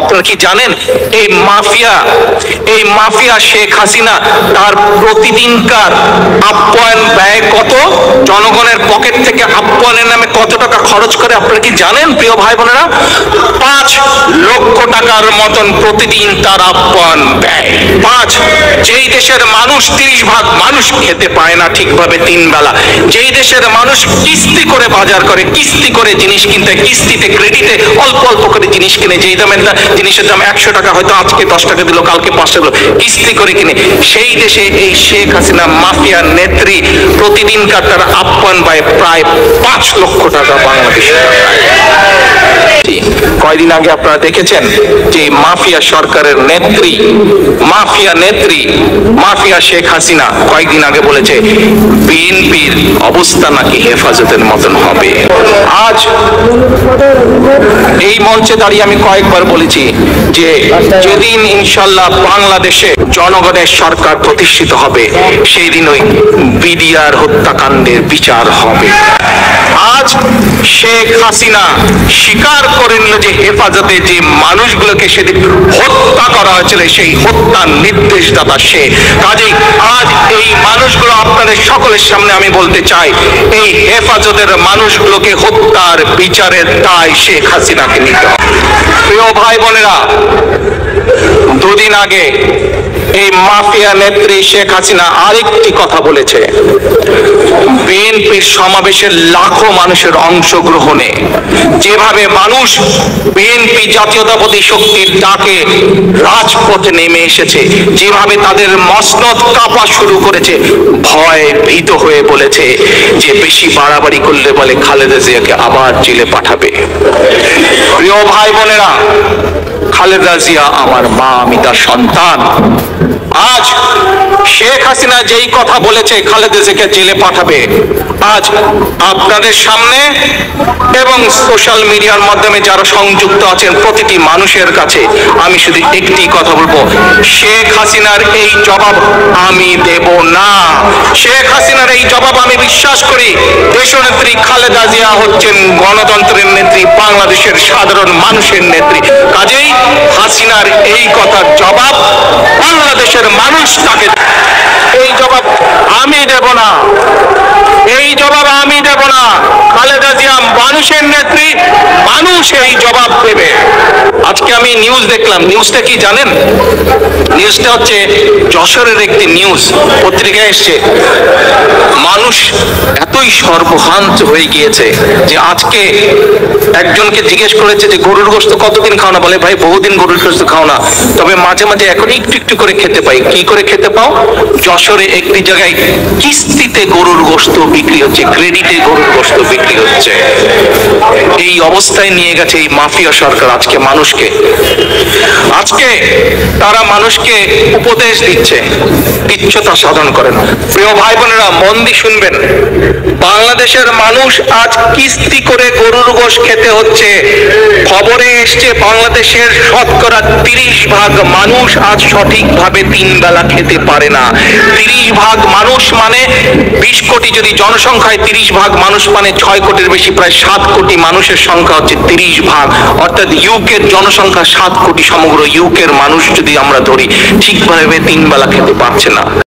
আপনারা কি জানেন এই মাফিয়া শেখ হাসিনা তার প্রতিদিনকার আপ্যায়ন ব্যয় কত? জনগণের পকেট থেকে আপ্যায়নের নামে কত টাকা খরচ করে আপনারা কি জানেন প্রিয় ভাই বোনেরা? 5 লক্ষ টাকার মতন প্রতিদিন তার আপ্যায়ন ব্যয়। যেই দেশের মানুষ 30 ভাগ মানুষ খেতে পায় না ঠিকভাবে 3 বেলা, যেই দেশের মানুষ কিস্তি করে বাজার করে, কিস্তি করে জিনিস কিনতে, কিস্তিতে ক্রেডিটে অল্প অল্প করে জিনিস কিনে, যেই দামের জিনিসের দাম 100 টাকা হয়তো আজকে 10 টাকা দিল, কালকে 5 টাকা দিল, কিস্তি করে কিনে, সেই দেশে এই শেখ হাসিনা মাফিয়ার নেত্রী প্রতিদিনকার তার আপ্যায়ন ব্যয় প্রায় 5 লক্ষ টাকা বাংলাদেশের টাকায়। কয়দিন আগে আপনারা দেখেছেন যে মাফিয়া সরকারের নেত্রী, মাফিয়া শেখ হাসিনা কয়েকদিন আগে বলেছে বিএনপির অবস্থা নাকি হেফাজতের মতন হবে। আজ এই মঞ্চে দাঁড়িয়ে আমি কয়েকবার বলেছি যে যেদিন ইনশাল্লাহ বাংলাদেশে জনগণের সরকার প্রতিষ্ঠিত হবে সেই দিন ওই বিডিআর হত্যাকাণ্ডের বিচার হবে। আজ শেখ হাসিনা স্বীকার করে নিল যে হেফাজতে যে মানুষগুলোকে সেদিন হত্যা করা হয়েছিল সেই হত্যার নির্দেশদাতা সে। কাজেই আজ এই মানুষগুলো আপনাদের সকলের সামনে আমি বলতে চাই, এই হেফাজতের মানুষগুলোকে হত্যার বিচারের দায় শেখ হাসিনাকে নিতে হবে। প্রিয় ভাই বোনেরা, দুদিন আগে এই মাফিয়া নেত্রী শেখ হাসিনা আরেকটি কথা বলেছে, বিএনপির সমাবেশের লাখো মানুষের অংশগ্রহণে যেভাবে মানুষ বিএনপি জাতীয়তাবাদী শক্তির ডাকে রাজপথে নেমে এসেছে, যেভাবে তাদের মসনদ কাঁপা শুরু করেছে, ভয় ভীত হয়ে বলেছে যে বেশি বাড়াবাড়ি করলে বলে খালেদা জিয়াকে আবার জেলে পাঠাবে। প্রিয় ভাই বোনেরা, খালেদা জিয়া আমার মা, আমি তার সন্তান। আজ শেখ হাসিনা যেই কথা বলেছে খালেদা জিয়াকে জেলে পাঠাবে, আজ আপনাদের সামনে এবং সোশ্যাল মিডিয়ার মাধ্যমে যারা সংযুক্ত আছেন প্রতিটি মানুষের কাছে আমি শুধু একটি কথা বলবো, শেখ হাসিনার এই জবাব আমি দেব না। শেখ হাসিনার এই জবাব আমি বিশ্বাস করি দেশনেত্রী খালেদা জিয়া হচ্ছেন গণতন্ত্রের নেত্রী, বাংলাদেশের সাধারণ মানুষের নেত্রী। কাজেই হাসিনার এই কথার জবাব বাংলাদেশের মানুষ তাকে, এই জবাব আমি দেব না, এই জবাব আমি দেব না। খালেদা জিয়া মানুষের নেত্রী, মানুষ এই জবাব দেবে। আজকে আমি নিউজ দেখলাম, নিউজটা কি জানেন? নিউজটা হচ্ছে যশোরের একটি নিউজ পত্রিকায় এসছে। মানুষ এতই সর্বহান্ত হয়ে গিয়েছে যে আজকে একজনকে জিজ্ঞেস করেছে যে গরুর গোশত কতদিন খাও না? বলে ভাই বহুদিন গরুর গোশত খাও না, তবে মাঝে মাঝে এখন একটু একটু করে খেতে পাই। কি করে খেতে পাও? যশোরে একটি জায়গায় কিস্তিতে গরুর গোশত বিক্রি হচ্ছে, ক্রেডিটে গরুর গোশত বিক্রি হচ্ছে। এই অবস্থায় নিয়ে গেছে এই মাফিয়া সরকার আজকে মানুষকে। আজকে তারা মানুষকে উপদেশ দিচ্ছে, কিচ্ছুতা সাধন করেন। প্রিয় ভাই বোনেরা, মন দিয়ে শুনবেন, বাংলাদেশের মানুষ আজ কিস্তি করে গরুর গোশত খেতে হচ্ছে। খবরে এসছে বাংলাদেশের শতকরা 30 ভাগ মানুষ আজ সঠিকভাবে 3 বেলা খেতে পারে না। 30 ভাগ মানুষ মানে 20 কোটি, যদি জনসংখ্যায় 30 ভাগ মানুষ মানে 6 কোটির বেশি, প্রায় 7 কোটি মানুষের সংখ্যা হচ্ছে 30 ভাগ, অর্থাৎ ইউকের জনসংখ্যা 7 কোটি। সমগ্র ইউকের মানুষ যদি আমরা ধরি ঠিকভাবে 3 বেলা খেতে পারছে না।